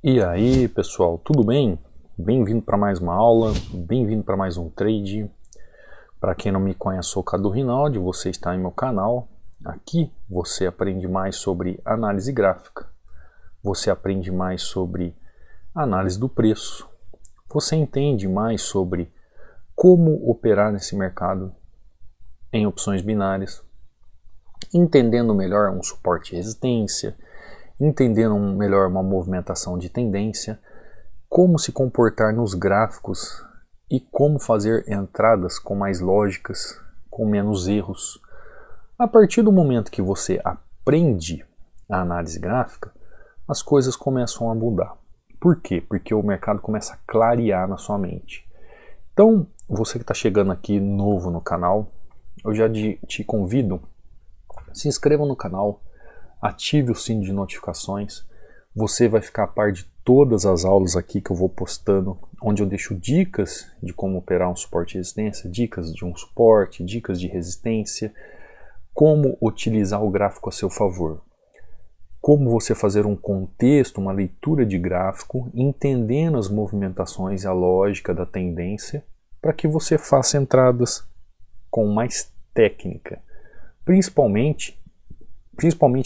E aí pessoal, tudo bem? Bem-vindo para mais uma aula, bem-vindo para mais um trade. Para quem não me conhece, sou o Cadu Rinaldi, você está em meu canal. Aqui você aprende mais sobre análise gráfica, você aprende mais sobre análise do preço, você entende mais sobre como operar nesse mercado em opções binárias, entendendo melhor um suporte e resistência, entendendo melhor uma movimentação de tendência, como se comportar nos gráficos e como fazer entradas com mais lógicas, com menos erros. A partir do momento que você aprende a análise gráfica, as coisas começam a mudar. Por quê? Porque o mercado começa a clarear na sua mente. Então, você que está chegando aqui novo no canal, eu já te convido, se inscreva no canal, ative o sino de notificações, você vai ficar a par de todas as aulas aqui que eu vou postando, onde eu deixo dicas de como operar um suporte e resistência, dicas de um suporte, dicas de resistência, como utilizar o gráfico a seu favor, como você fazer um contexto, uma leitura de gráfico, entendendo as movimentações e a lógica da tendência, para que você faça entradas com mais técnica, principalmente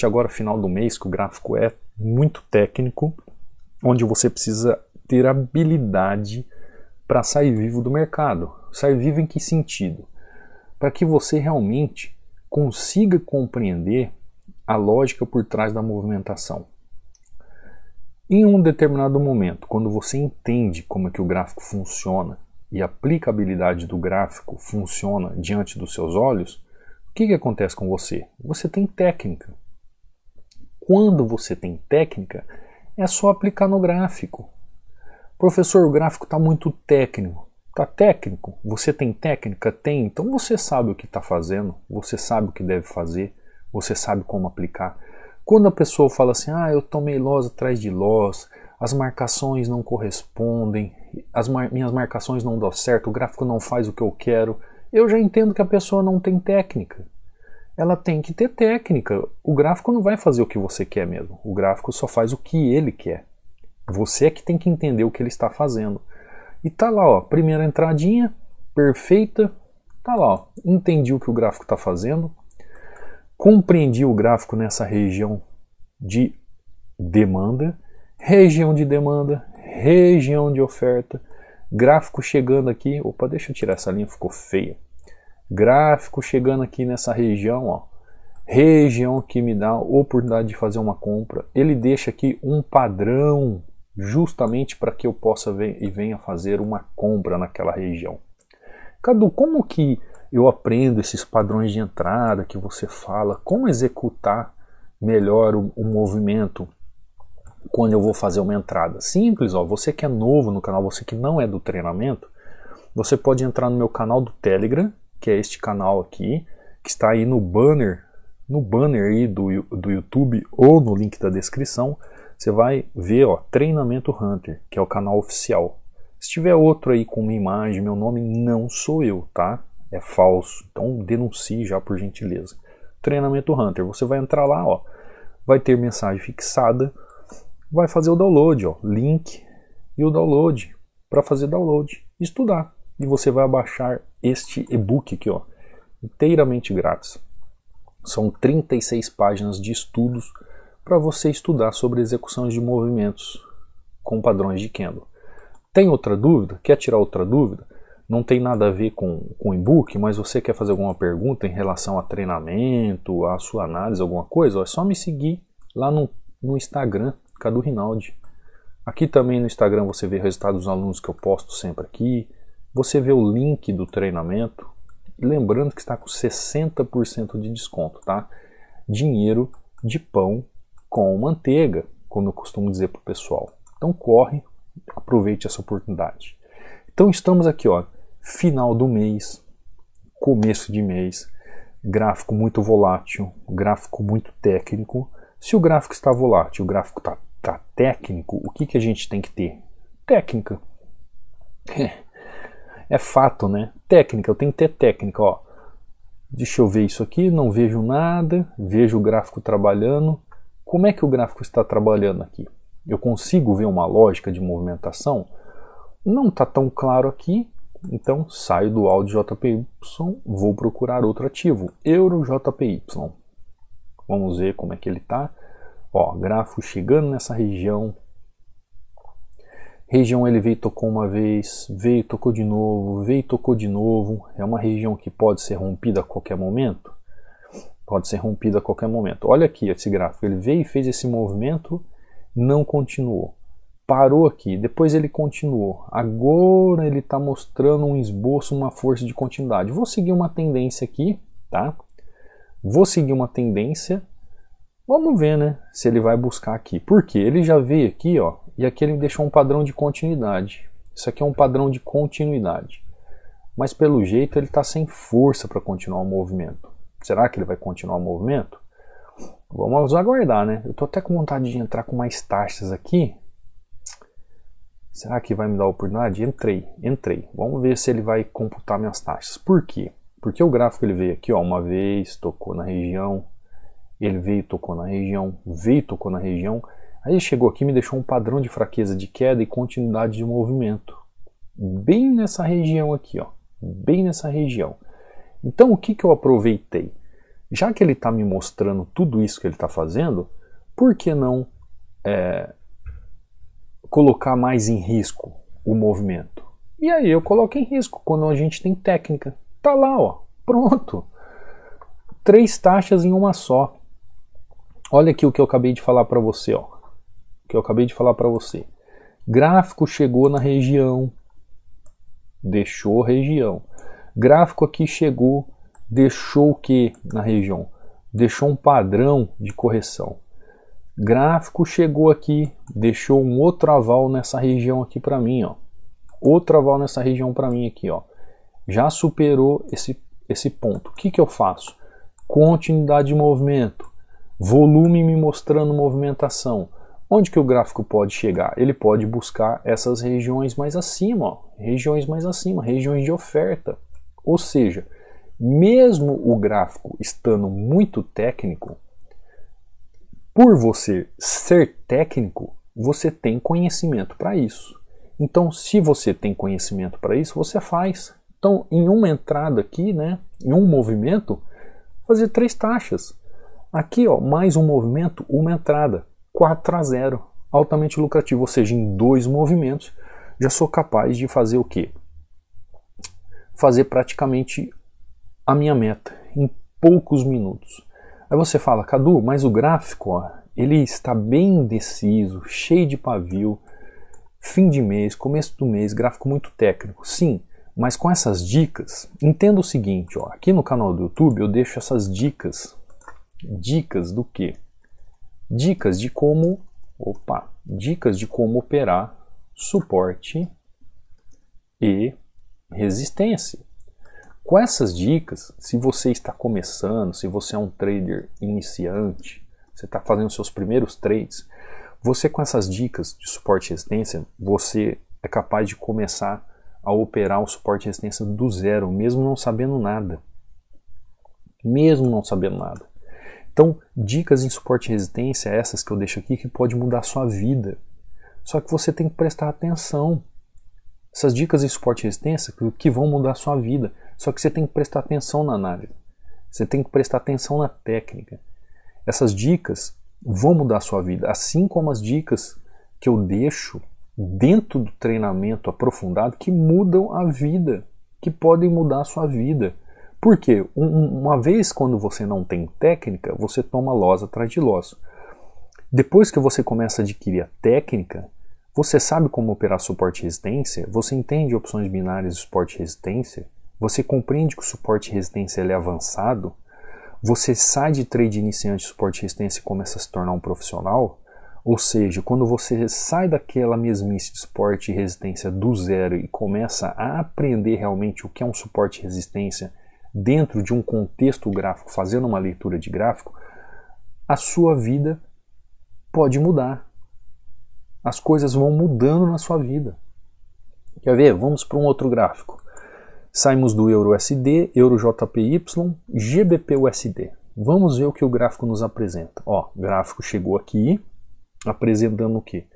agora final do mês, que o gráfico é muito técnico, onde você precisa ter habilidade para sair vivo do mercado. Sair vivo em que sentido? Para que você realmente consiga compreender a lógica por trás da movimentação. Em um determinado momento, quando você entende como é que o gráfico funciona e a aplicabilidade do gráfico funciona diante dos seus olhos, o que acontece com você? Você tem técnica. Quando você tem técnica, é só aplicar no gráfico. Professor, o gráfico está muito técnico. Está técnico? Você tem técnica? Tem. Então você sabe o que está fazendo, você sabe o que deve fazer, você sabe como aplicar. Quando a pessoa fala assim, eu tomei loss atrás de loss, as marcações não correspondem, minhas marcações não dão certo, o gráfico não faz o que eu quero, eu já entendo que a pessoa não tem técnica. Ela tem que ter técnica. O gráfico não vai fazer o que você quer mesmo. O gráfico só faz o que ele quer. Você é que tem que entender o que ele está fazendo. E tá lá, ó, primeira entradinha, perfeita. Tá lá, ó, entendi o que o gráfico está fazendo. Compreendi o gráfico nessa região de demanda, região de oferta. Gráfico chegando aqui. Opa, deixa eu tirar essa linha, ficou feia. Gráfico chegando aqui nessa região, ó, região que me dá a oportunidade de fazer uma compra. Ele deixa aqui um padrão justamente para que eu possa ver e venha fazer uma compra naquela região. Cadu, como que eu aprendo esses padrões de entrada que você fala? Como executar melhor o movimento quando eu vou fazer uma entrada? Simples, ó, você que é novo no canal, você que não é do treinamento, você pode entrar no meu canal do Telegram, que é este canal aqui, que está aí no banner aí do YouTube ou no link da descrição. Você vai ver, ó, Treinamento Hunter, que é o canal oficial. Se tiver outro aí com uma imagem, meu nome não sou eu, tá? É falso, então denuncie já por gentileza. Treinamento Hunter, você vai entrar lá, ó, vai ter mensagem fixada, vai fazer o download, ó, link e o download, para fazer download, estudar. E você vai baixar este e-book aqui, ó, inteiramente grátis. São 36 páginas de estudos para você estudar sobre execuções de movimentos com padrões de candle. Tem outra dúvida? Quer tirar outra dúvida? Não tem nada a ver com o e-book, mas você quer fazer alguma pergunta em relação a treinamento, a sua análise, alguma coisa? Ó, é só me seguir lá no Instagram, Cadu Rinaldi. Aqui também no Instagram você vê resultados dos alunos que eu posto sempre aqui. Você vê o link do treinamento, lembrando que está com 60% de desconto, tá? Dinheiro de pão com manteiga, como eu costumo dizer para o pessoal. Então corre, aproveite essa oportunidade. Então estamos aqui, ó, final do mês, começo de mês, gráfico muito volátil, gráfico muito técnico. Se o gráfico está volátil, o gráfico está técnico, o que a gente tem que ter? Técnica. É fato, né? Técnica, eu tenho que ter técnica, ó. Deixa eu ver isso aqui, não vejo nada, vejo o gráfico trabalhando. Como é que o gráfico está trabalhando aqui? Eu consigo ver uma lógica de movimentação? Não está tão claro aqui, então saio do áudio JPY, vou procurar outro ativo, Euro JPY. Vamos ver como é que ele está. Ó, gráfico chegando nessa região. Região ele veio, tocou uma vez, veio, tocou de novo, veio, tocou de novo. É uma região que pode ser rompida a qualquer momento. Pode ser rompida a qualquer momento. Olha aqui esse gráfico, ele veio e fez esse movimento, não continuou. Parou aqui, depois ele continuou. Agora ele está mostrando um esboço, uma força de continuidade. Vou seguir uma tendência aqui, tá? Vou seguir uma tendência. Vamos ver, né, se ele vai buscar aqui. Por quê? Ele já veio aqui, ó, e aqui ele deixou um padrão de continuidade. Isso aqui é um padrão de continuidade. Mas pelo jeito ele está sem força para continuar o movimento. Será que ele vai continuar o movimento? Vamos aguardar, né? Eu estou até com vontade de entrar com mais taxas aqui. Será que vai me dar a oportunidade? Entrei. Vamos ver se ele vai computar minhas taxas. Por quê? Porque o gráfico ele veio aqui, ó, uma vez, tocou na região. Ele veio, tocou na região, veio, tocou na região. Aí ele chegou aqui e me deixou um padrão de fraqueza de queda e continuidade de movimento. Bem nessa região aqui, ó. Bem nessa região. Então o que eu aproveitei? Já que ele está me mostrando tudo isso que ele está fazendo, por que não colocar mais em risco o movimento? E aí eu coloco em risco quando a gente tem técnica. Tá lá, ó. Pronto. 3 taxas em uma só. Olha aqui o que eu acabei de falar para você, ó. O que eu acabei de falar para você. Gráfico chegou na região, deixou região. Gráfico aqui chegou, deixou o que na região? Deixou um padrão de correção. Gráfico chegou aqui, deixou um outro aval nessa região aqui para mim, ó. Outro aval nessa região para mim aqui, ó. Já superou esse ponto. O que eu faço? Continuidade de movimento. Volume me mostrando movimentação. Onde que o gráfico pode chegar? Ele pode buscar essas regiões mais acima, ó. Regiões mais acima, regiões de oferta. Ou seja, mesmo o gráfico estando muito técnico, por você ser técnico, você tem conhecimento para isso. Então, se você tem conhecimento para isso, você faz. Então, em uma entrada aqui, né, em um movimento, fazer 3 taxas. Aqui, ó, mais um movimento, uma entrada, 4-0, altamente lucrativo, ou seja, em 2 movimentos já sou capaz de fazer o quê? Fazer praticamente a minha meta em poucos minutos. Aí você fala, Cadu, mas o gráfico, ó, ele está bem indeciso, cheio de pavio, fim de mês, começo do mês, gráfico muito técnico. Sim, mas com essas dicas, entenda o seguinte, ó, aqui no canal do YouTube eu deixo essas dicas. Dicas do quê? Dicas de como operar suporte e resistência. Com essas dicas, se você está começando, se você é um trader iniciante, você está fazendo seus primeiros trades, você com essas dicas de suporte e resistência, você é capaz de começar a operar o suporte e resistência do zero, mesmo não sabendo nada. Mesmo não sabendo nada. Então, dicas em suporte e resistência, essas que eu deixo aqui, que pode mudar a sua vida. Só que você tem que prestar atenção. Essas dicas em suporte e resistência que vão mudar a sua vida. Só que você tem que prestar atenção na análise. Você tem que prestar atenção na técnica. Essas dicas vão mudar a sua vida. Assim como as dicas que eu deixo dentro do treinamento aprofundado que mudam a vida. Que podem mudar a sua vida. Por quê? Uma vez quando você não tem técnica, você toma loss atrás de loss. Depois que você começa a adquirir a técnica, você sabe como operar suporte e resistência, você entende opções binárias de suporte e resistência, você compreende que o suporte e resistência ele é avançado, você sai de trade iniciante de suporte e resistência e começa a se tornar um profissional, ou seja, quando você sai daquela mesmice de suporte e resistência do zero e começa a aprender realmente o que é um suporte e resistência dentro de um contexto gráfico, fazendo uma leitura de gráfico, a sua vida pode mudar. As coisas vão mudando na sua vida. Quer ver? Vamos para um outro gráfico. Saímos do EURUSD, EUROJPY, GBPUSD. Vamos ver o que o gráfico nos apresenta. Ó, o gráfico chegou aqui, apresentando o quê?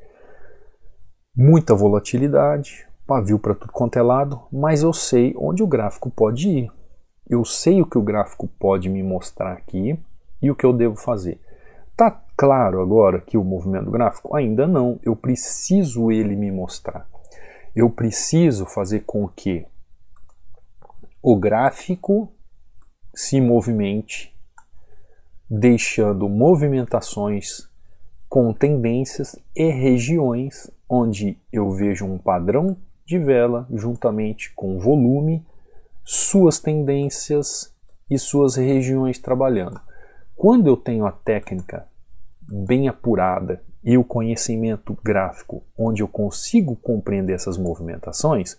muita volatilidade, pavio para tudo quanto é lado, mas eu sei onde o gráfico pode ir. Eu sei o que o gráfico pode me mostrar aqui e o que eu devo fazer. Tá claro agora que o movimento do gráfico? Ainda não, eu preciso ele me mostrar. Eu preciso fazer com que o gráfico se movimente, deixando movimentações com tendências e regiões onde eu vejo um padrão de vela juntamente com volume, suas tendências e suas regiões trabalhando. Quando eu tenho a técnica bem apurada e o conhecimento gráfico onde eu consigo compreender essas movimentações,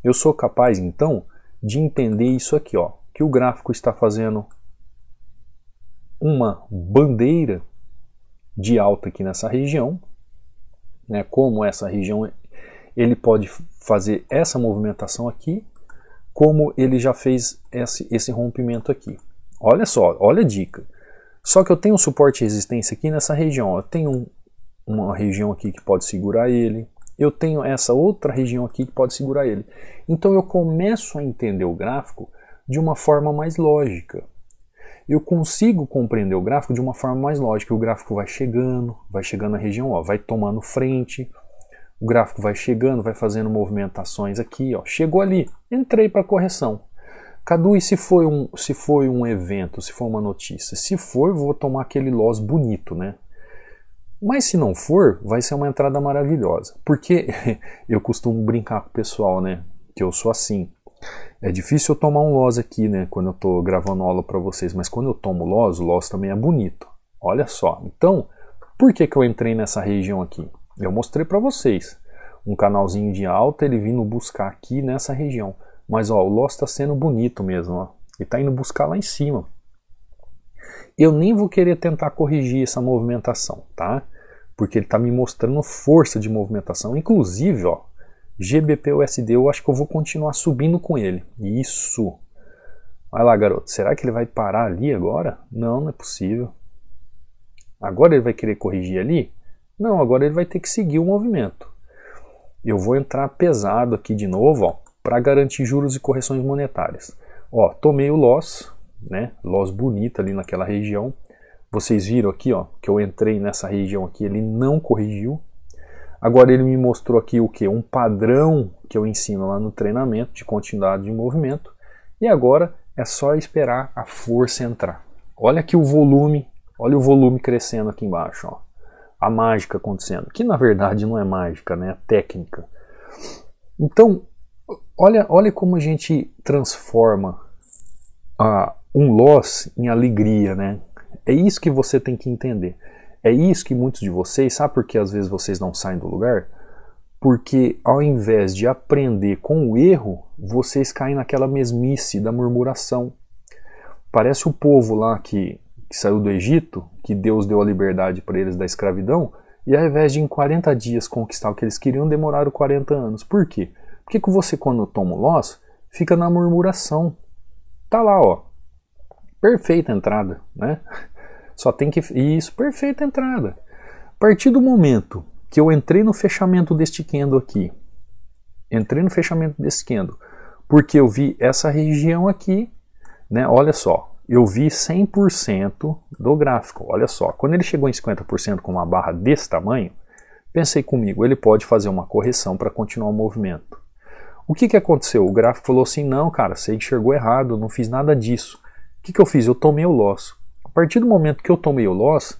eu sou capaz então de entender isso aqui, ó, que o gráfico está fazendo uma bandeira de alta aqui nessa região, né? Como essa região ele pode fazer essa movimentação aqui, como ele já fez esse rompimento aqui. Olha só, olha a dica. Só que eu tenho um suporte e resistência aqui nessa região. Eu tenho uma região aqui que pode segurar ele. Eu tenho essa outra região aqui que pode segurar ele. Então eu começo a entender o gráfico de uma forma mais lógica. Eu consigo compreender o gráfico de uma forma mais lógica. O gráfico vai chegando na região, ó, vai tomando frente. O gráfico vai chegando, vai fazendo movimentações aqui, ó. Chegou ali, entrei para correção. Cadu, e se foi um evento, se for uma notícia? Se for, vou tomar aquele loss bonito, né? Mas se não for, vai ser uma entrada maravilhosa. Porque eu costumo brincar com o pessoal, né? Que eu sou assim. É difícil eu tomar um loss aqui, né? Quando eu tô gravando aula para vocês. Mas quando eu tomo loss, o loss também é bonito. Olha só. Então, por que eu entrei nessa região aqui? Eu mostrei para vocês. Um canalzinho de alta, ele vindo buscar aqui nessa região. Mas ó, o loss está sendo bonito mesmo, ó. Ele está indo buscar lá em cima. Eu nem vou querer tentar corrigir essa movimentação, tá? Porque ele está me mostrando força de movimentação. Inclusive, ó, GBP/USD, eu acho que eu vou continuar subindo com ele. Isso. Vai lá, garoto. Será que ele vai parar ali agora? Não, não é possível. Agora ele vai querer corrigir ali? Não, agora ele vai ter que seguir o movimento. Eu vou entrar pesado aqui de novo, ó, para garantir juros e correções monetárias. Ó, tomei o loss, né? Loss bonito ali naquela região. Vocês viram aqui, ó, que eu entrei nessa região aqui, ele não corrigiu. Agora ele me mostrou aqui o que? Um padrão que eu ensino lá no treinamento de continuidade de movimento. E agora é só esperar a força entrar. Olha aqui o volume, olha o volume crescendo aqui embaixo, ó. A mágica acontecendo, que na verdade não é mágica, né? É técnica. Então, olha como a gente transforma um loss em alegria, né? É isso que você tem que entender. É isso que muitos de vocês, sabe por que às vezes vocês não saem do lugar? Porque ao invés de aprender com o erro, vocês caem naquela mesmice da murmuração. Parece o povo lá que saiu do Egito, que Deus deu a liberdade para eles da escravidão, e ao invés de em 40 dias conquistar o que eles queriam, demoraram 40 anos. Por quê? Porque que você, quando toma o loss, fica na murmuração. Tá lá, ó. Perfeita entrada, né? Só tem que... Isso, perfeita entrada. A partir do momento que eu entrei no fechamento deste candle aqui, porque eu vi essa região aqui, né? Olha só, eu vi 100% do gráfico, olha só. Quando ele chegou em 50% com uma barra desse tamanho, pensei comigo, ele pode fazer uma correção para continuar o movimento. O que aconteceu? O gráfico falou assim, não, cara, você enxergou errado, eu não fiz nada disso. O que eu fiz? Eu tomei o loss. A partir do momento que eu tomei o loss,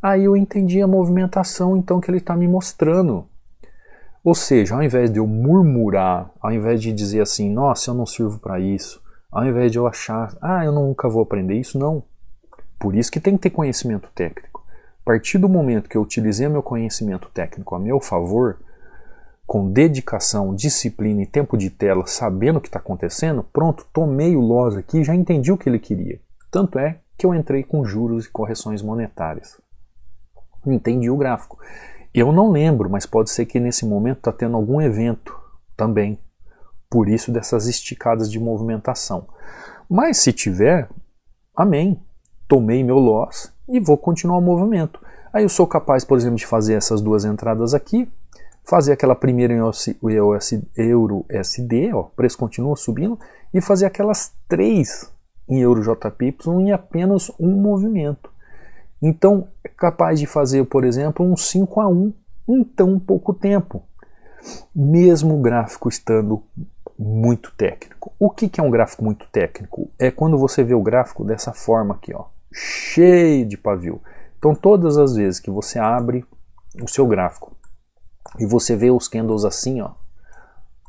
aí eu entendi a movimentação então que ele está me mostrando. Ou seja, ao invés de eu murmurar, ao invés de dizer assim, nossa, eu não sirvo para isso, ao invés de eu achar, eu nunca vou aprender isso, não. Por isso que tem que ter conhecimento técnico. A partir do momento que eu utilizei meu conhecimento técnico a meu favor, com dedicação, disciplina e tempo de tela, sabendo o que está acontecendo, pronto, tomei o loss aqui e já entendi o que ele queria. Tanto é que eu entrei com juros e correções monetárias. Entendi o gráfico. Eu não lembro, mas pode ser que nesse momento está tendo algum evento também. Por isso dessas esticadas de movimentação. Mas se tiver, amém. Tomei meu loss e vou continuar o movimento. Aí eu sou capaz, por exemplo, de fazer essas duas entradas aqui, fazer aquela primeira em EURUSD, ó, preço continua subindo, e fazer aquelas 3 em EURJPY em apenas um movimento. Então é capaz de fazer, por exemplo, um 5-1 em tão pouco tempo, mesmo o gráfico estando muito técnico. O que é um gráfico muito técnico? É quando você vê o gráfico dessa forma aqui, ó, cheio de pavio. Então todas as vezes que você abre o seu gráfico e você vê os candles assim, ó,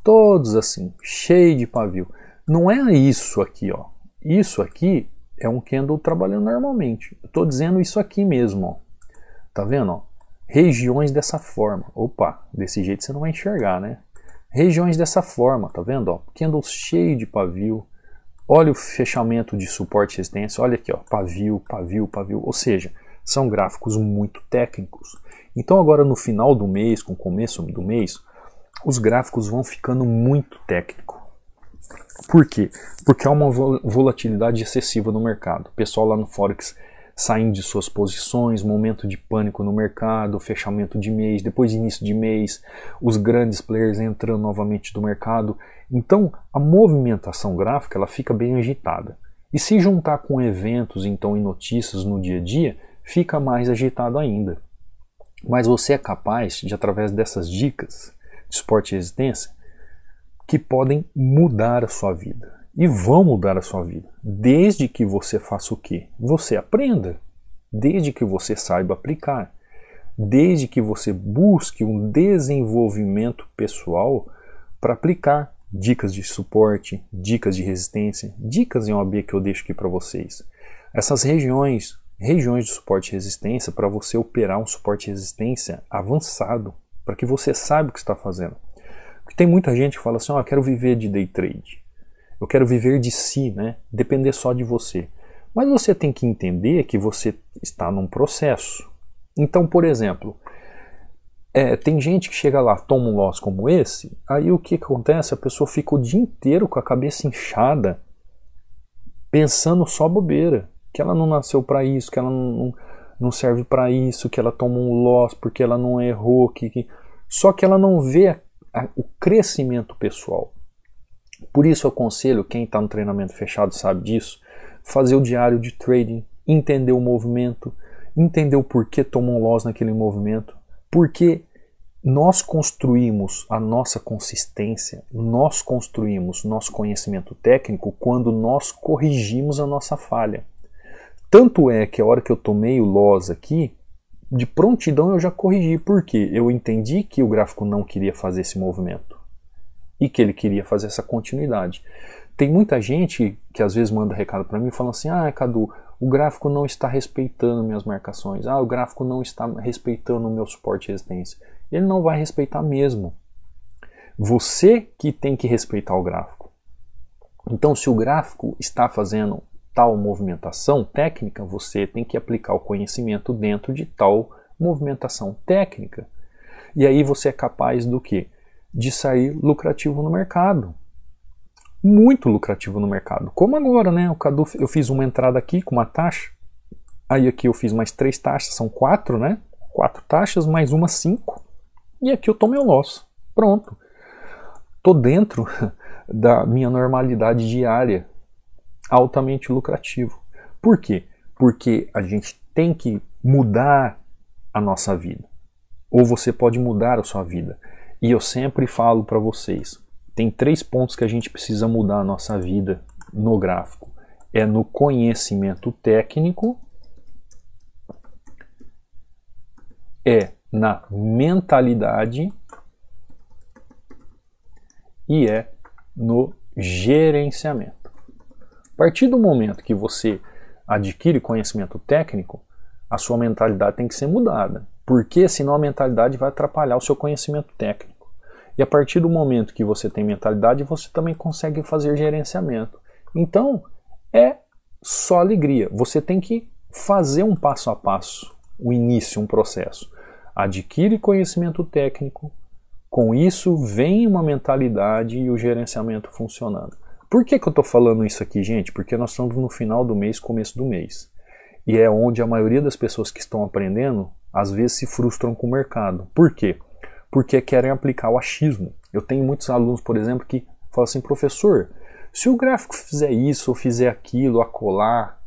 todos assim, cheio de pavio, não é isso aqui, ó. Isso aqui é um candle trabalhando normalmente. Eu estou dizendo isso aqui mesmo, ó. Tá vendo, ó? Regiões dessa forma. Opa, desse jeito você não vai enxergar, né? Regiões dessa forma, tá vendo, ó? Candle cheio de pavio. Olha o fechamento de suporte e resistência. Olha aqui, ó, pavio, pavio, pavio. Ou seja, são gráficos muito técnicos. Então agora no final do mês, com o começo do mês, os gráficos vão ficando muito técnicos. Por quê? Porque há uma volatilidade excessiva no mercado. O pessoal lá no Forex saindo de suas posições, momento de pânico no mercado, fechamento de mês, depois início de mês, os grandes players entrando novamente do mercado. Então a movimentação gráfica ela fica bem agitada. E se juntar com eventos então e notícias no dia a dia, fica mais agitado ainda. Mas você é capaz de, através dessas dicas de suporte e resistência, que podem mudar a sua vida. E vão mudar a sua vida. Desde que você faça o quê? Você aprenda. Desde que você saiba aplicar. Desde que você busque um desenvolvimento pessoal para aplicar dicas de suporte, dicas de resistência, dicas em OAB que eu deixo aqui para vocês. Essas regiões de suporte e resistência para você operar um suporte e resistência avançado, para que você saiba o que está fazendo. Porque tem muita gente que fala assim, eu quero viver de day trade, eu quero viver de si, né? Depender só de você. Mas você tem que entender que você está num processo. Então, por exemplo, tem gente que chega lá, toma um loss como esse, aí o que acontece? A pessoa fica o dia inteiro com a cabeça inchada, pensando só bobeira, que ela não nasceu para isso, que ela não serve para isso, que ela toma um loss porque ela não errou, só que ela não vê o crescimento pessoal. Por isso eu aconselho, quem está no treinamento fechado sabe disso, fazer o diário de trading, entender o movimento, entender o porquê toma um loss naquele movimento, porque nós construímos a nossa consistência, nós construímos nosso conhecimento técnico quando nós corrigimos a nossa falha. Tanto é que a hora que eu tomei o loss aqui, de prontidão eu já corrigi, porque eu entendi que o gráfico não queria fazer esse movimento e que ele queria fazer essa continuidade. Tem muita gente que às vezes manda recado para mim falando assim, Cadu, o gráfico não está respeitando minhas marcações, o gráfico não está respeitando o meu suporte e resistência. Ele não vai respeitar mesmo. Você que tem que respeitar o gráfico. Então se o gráfico está fazendo tal movimentação técnica, você tem que aplicar o conhecimento dentro de tal movimentação técnica. E aí você é capaz do quê? De sair lucrativo no mercado. Muito lucrativo no mercado. Como agora, né? O Cadu, eu fiz uma entrada aqui com uma taxa, aí aqui eu fiz mais 3 taxas, são 4, né? 4 taxas, mais uma 5, e aqui eu tomei o loss. Pronto. Tô dentro da minha normalidade diária, altamente lucrativo. Por quê? Porque a gente tem que mudar a nossa vida. Ou você pode mudar a sua vida. E eu sempre falo para vocês, tem 3 pontos que a gente precisa mudar a nossa vida no gráfico. É no conhecimento técnico, é na mentalidade e é no gerenciamento. A partir do momento que você adquire conhecimento técnico, a sua mentalidade tem que ser mudada, porque senão a mentalidade vai atrapalhar o seu conhecimento técnico. E a partir do momento que você tem mentalidade, você também consegue fazer gerenciamento. Então, é só alegria. Você tem que fazer um passo a passo, o início, um processo. Adquire conhecimento técnico, com isso vem uma mentalidade e o gerenciamento funcionando. Por que eu estou falando isso aqui, gente? Porque nós estamos no final do mês, começo do mês. E é onde a maioria das pessoas que estão aprendendo, às vezes se frustram com o mercado. Por quê? porque querem aplicar o achismo. Eu tenho muitos alunos, por exemplo, que falam assim, professor, se o gráfico fizer isso, ou fizer aquilo, acolá,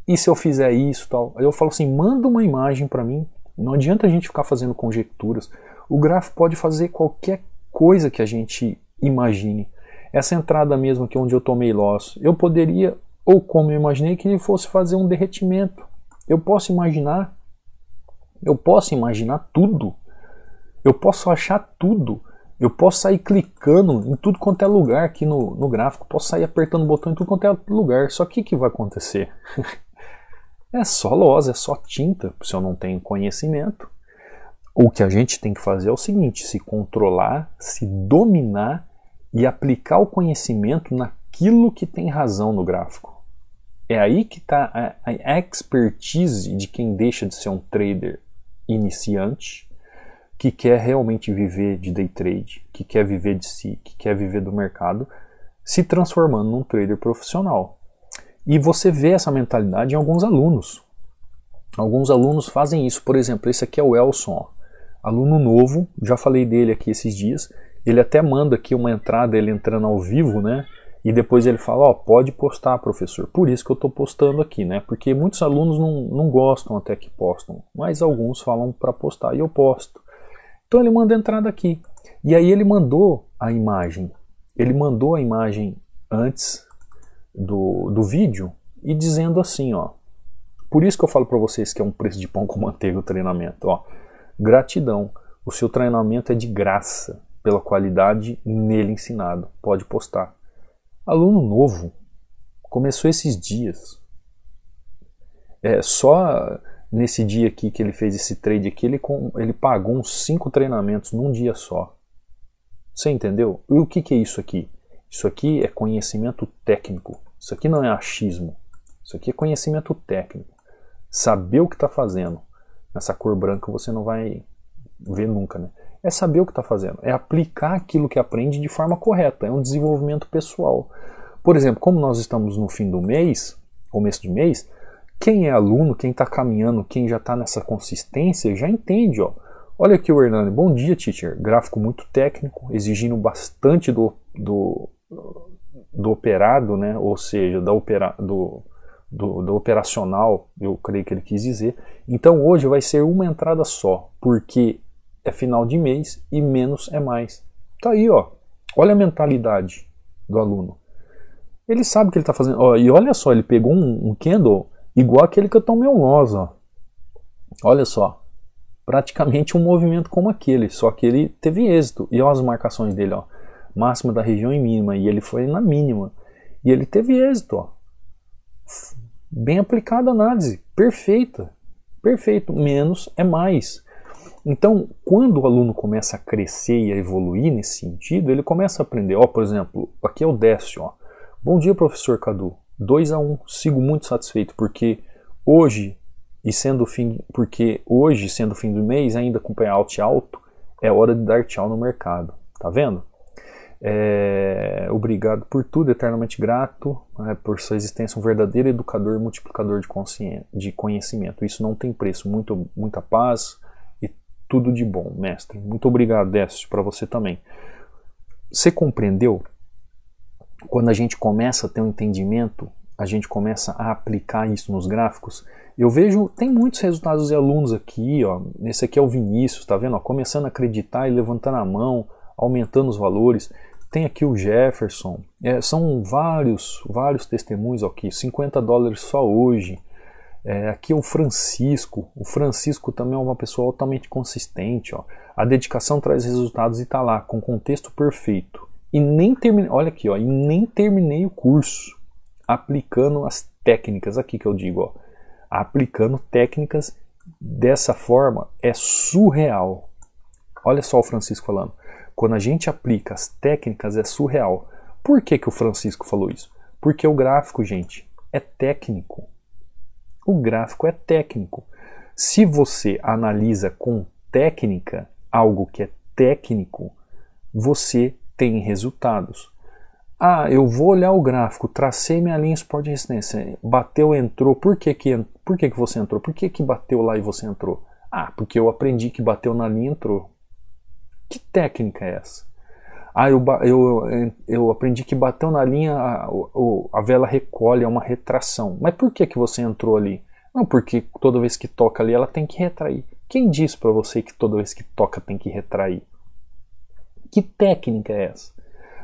e se eu fizer isso, tal? Aí eu falo assim, manda uma imagem para mim, não adianta a gente ficar fazendo conjecturas, o gráfico pode fazer qualquer coisa que a gente imagine. Essa entrada mesmo aqui onde eu tomei loss, eu poderia, ou como eu imaginei, que ele fosse fazer um derretimento. Eu posso imaginar tudo, eu posso achar tudo, eu posso sair clicando em tudo quanto é lugar aqui no gráfico, posso sair apertando o botão em tudo quanto é lugar, só que o que vai acontecer? É só loss, é só tinta, se eu não tenho conhecimento. O que a gente tem que fazer é o seguinte, se controlar, se dominar e aplicar o conhecimento naquilo que tem razão no gráfico. É aí que está a expertise de quem deixa de ser um trader iniciante, que quer realmente viver de day trade, que quer viver de si, que quer viver do mercado, se transformando num trader profissional. E você vê essa mentalidade em alguns alunos. Alguns alunos fazem isso. Por exemplo, esse aqui é o Elson, ó. Aluno novo, já falei dele aqui esses dias. Ele até manda aqui uma entrada, ele entrando ao vivo, né? E depois ele fala, ó, pode postar, professor. Por isso que eu estou postando aqui, né? Porque muitos alunos não gostam até que postam, mas alguns falam para postar e eu posto. Então ele manda a entrada aqui. E aí ele mandou a imagem. Ele mandou a imagem antes do vídeo e dizendo assim, ó. Por isso que eu falo para vocês que é um preço de pão com manteiga o treinamento, ó. Gratidão. O seu treinamento é de graça pela qualidade nele ensinado. Pode postar. Aluno novo. Começou esses dias. Só nesse dia aqui que ele fez esse trade aqui, ele pagou uns 5 treinamentos num dia só. Você entendeu? E o que é isso aqui? Isso aqui é conhecimento técnico. Isso aqui não é achismo. Isso aqui é conhecimento técnico. Saber o que está fazendo. Nessa cor branca você não vai ver nunca, né? É saber o que está fazendo. É aplicar aquilo que aprende de forma correta. É um desenvolvimento pessoal. Por exemplo, como nós estamos no fim do mês, começo de mês, quem é aluno, quem está caminhando, quem já está nessa consistência, já entende, ó. Olha aqui o Hernani. Bom dia, teacher. Gráfico muito técnico, exigindo bastante do operado, né? Ou seja, do operacional, eu creio que ele quis dizer. Então hoje vai ser uma entrada só, porque é final de mês e menos é mais. Tá aí, ó. Olha a mentalidade do aluno. Ele sabe o que ele está fazendo. Ó, e olha só, ele pegou um candle igual aquele que eu tomei um loss, ó. Olha só. Praticamente um movimento como aquele, só que ele teve êxito. E olha as marcações dele, ó. Máxima da região e mínima, e ele foi na mínima. E ele teve êxito, ó. Bem aplicada a análise, perfeita. Perfeito, menos é mais. Então, quando o aluno começa a crescer e a evoluir nesse sentido, ele começa a aprender. Ó, por exemplo, aqui é o Décio, ó. Bom dia, professor Cadu. 2-1, sigo muito satisfeito, porque hoje, sendo fim do mês, ainda com payout alto, é hora de dar tchau no mercado. Tá vendo? Obrigado por tudo, eternamente grato, por sua existência, um verdadeiro educador e multiplicador de conhecimento. Isso não tem preço. Muita paz e tudo de bom, mestre. Muito obrigado, Décio, para você também. Você compreendeu? Quando a gente começa a ter um entendimento, a gente começa a aplicar isso nos gráficos. Eu vejo, tem muitos resultados de alunos aqui, ó. Esse aqui é o Vinícius, tá vendo? Ó, começando a acreditar e levantando a mão, aumentando os valores. Tem aqui o Jefferson, são vários testemunhos aqui, $50 só hoje. Aqui é o Francisco também é uma pessoa altamente consistente, ó. A dedicação traz resultados e está lá, com contexto perfeito. E nem terminei, olha aqui, ó, e nem terminei o curso, aplicando as técnicas, aqui que eu digo, ó, aplicando técnicas dessa forma é surreal. Olha só o Francisco falando. Quando a gente aplica as técnicas é surreal. Por que o Francisco falou isso? Porque o gráfico, gente, é técnico. O gráfico é técnico. Se você analisa com técnica algo que é técnico, você tem resultados. Ah, eu vou olhar o gráfico, tracei minha linha suporte e resistência, bateu, entrou. Por que você entrou? Por que bateu lá e você entrou? Ah, porque eu aprendi que bateu na linha e entrou. Que técnica é essa? Ah, eu aprendi que bateu na linha, a vela recolhe, é uma retração. Mas por que você entrou ali? Não, porque toda vez que toca ali ela tem que retrair. Quem disse para você que toda vez que toca tem que retrair? Que técnica é essa?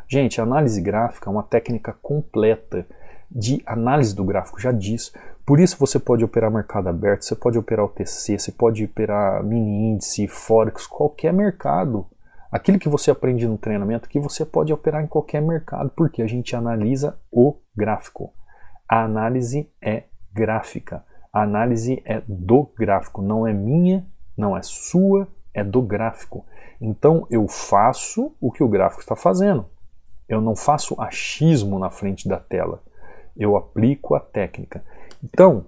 Gente, a análise gráfica é uma técnica completa de análise do gráfico, já disse. Por isso você pode operar mercado aberto, você pode operar OTC, você pode operar mini índice, Forex, qualquer mercado. Aquilo que você aprende no treinamento que você pode operar em qualquer mercado, porque a gente analisa o gráfico. A análise é gráfica. A análise é do gráfico, não é minha, não é sua, é do gráfico. Então eu faço o que o gráfico está fazendo. Eu não faço achismo na frente da tela. Eu aplico a técnica. Então,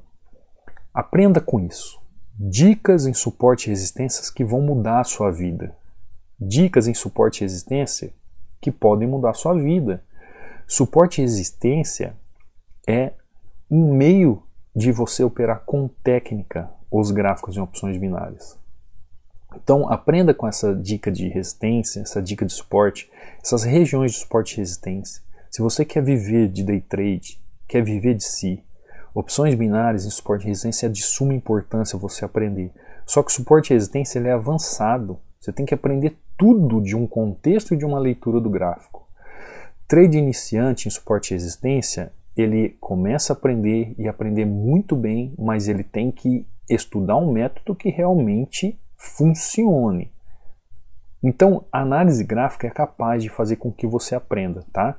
aprenda com isso. Dicas em suporte e resistências que vão mudar a sua vida. Dicas em suporte e resistência que podem mudar a sua vida. Suporte e resistência é um meio de você operar com técnica os gráficos em opções binárias. Então aprenda com essa dica de resistência, essa dica de suporte, essas regiões de suporte e resistência. Se você quer viver de day trade, quer viver de si, opções binárias em suporte e resistência é de suma importância você aprender. Só que o suporte e resistência ele é avançado. Você tem que aprender tudo de um contexto e de uma leitura do gráfico. Trade iniciante em suporte e resistência, ele começa a aprender e aprender muito bem, mas ele tem que estudar um método que realmente funcione. Então, a análise gráfica é capaz de fazer com que você aprenda, tá?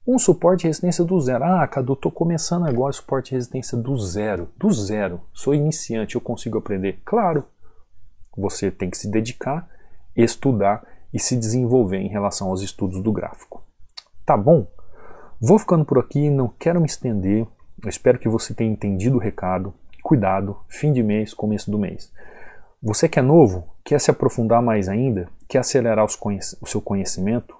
Um suporte e resistência do zero. Ah, Cadu, estou começando agora suporte e resistência do zero. Do zero. Sou iniciante, eu consigo aprender? Claro. Você tem que se dedicar, estudar e se desenvolver em relação aos estudos do gráfico. Tá bom? Vou ficando por aqui, não quero me estender. Eu espero que você tenha entendido o recado. Cuidado, fim de mês, começo do mês. Você que é novo, quer se aprofundar mais ainda, quer acelerar o seu conhecimento,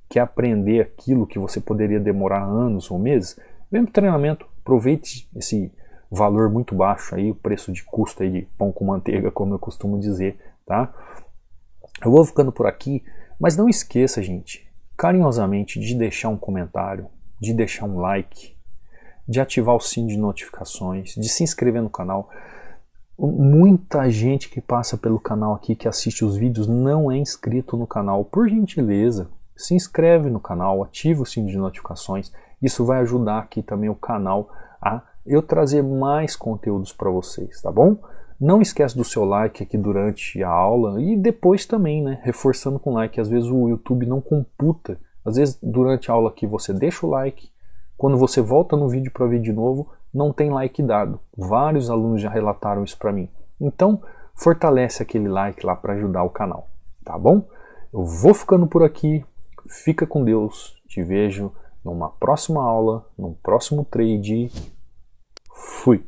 quer aprender aquilo que você poderia demorar anos ou meses, vem pro treinamento, aproveite esse valor muito baixo aí, o preço de custo aí de pão com manteiga, como eu costumo dizer, tá? Eu vou ficando por aqui, mas não esqueça, gente, carinhosamente de deixar um comentário, de deixar um like, de ativar o sino de notificações, de se inscrever no canal. Muita gente que passa pelo canal aqui, que assiste os vídeos, não é inscrito no canal. Por gentileza, se inscreve no canal, ativa o sino de notificações. Isso vai ajudar aqui também o canal a eu trazer mais conteúdos para vocês, tá bom? Não esquece do seu like aqui durante a aula e depois também, né? Reforçando com like. Às vezes o YouTube não computa. Às vezes durante a aula aqui você deixa o like. Quando você volta no vídeo para ver de novo, não tem like dado. Vários alunos já relataram isso para mim. Então, fortalece aquele like lá para ajudar o canal, tá bom? Eu vou ficando por aqui. Fica com Deus. Te vejo numa próxima aula, num próximo trade. Fui!